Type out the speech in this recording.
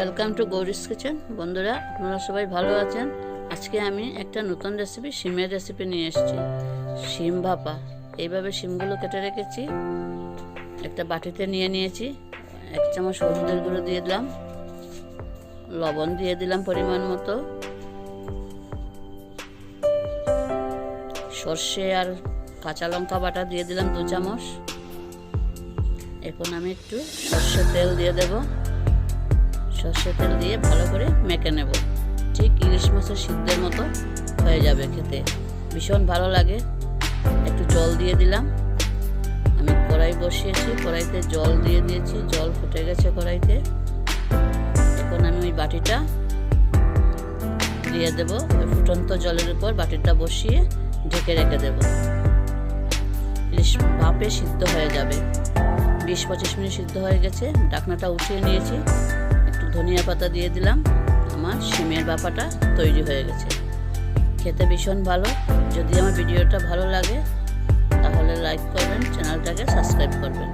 Welcome to গৌরিস kitchen. বন্ধুরা, আপনারা সবাই ভালো আছেন? আজকে আমি একটা নতুন রেসিপি, শিমের রেসিপি নিয়ে এসেছি। শিম ভাপা। এইভাবে শিমগুলো কেটে রেখেছি, একটা বাটিতে নিয়ে নিয়েছি। 1 চামচ হলুদের গুঁড়ো দিয়ে দিলাম, লবণ দিয়ে দিলাম পরিমাণ মতো, সর্ষে আর কাঁচা লঙ্কা বাটা দিয়ে দিলাম 2 চামচ। এখন আমি একটু সর্ষের তেল দিয়ে দেব। সর্ষের তেল দিয়ে ভালো করে মেখে নেব। ঠিক ইলিশ মাছের সিদ্ধের মতো হয়ে যাবে, খেতে ভীষণ ভালো লাগে। একটু জল দিয়ে দিলাম। আমি কড়াই বসিয়েছি, কড়াইতে জল দিয়ে দিয়েছি, জল ফুটে গেছে কড়াইতে। এখন আমি ওই বাটিটা দিয়ে দেব। ওই ফুটন্ত জলের উপর বাটিটা বসিয়ে ঢেকে রেখে দেব। ইলিশ ভাপে সিদ্ধ হয়ে যাবে। 20-25 মিনিট সিদ্ধ হয়ে গেছে। ঢাকনাটা উঠিয়ে নিয়েছি, একটু ধনিয়া পাতা দিয়ে দিলাম। আমার শিমের ভাপাটা তৈরি হয়ে গেছে। খেতে ভীষণ ভালো। যদি আমার ভিডিওটা ভালো লাগে তাহলে লাইক করবেন, চ্যানেলটাকে সাবস্ক্রাইব করবেন।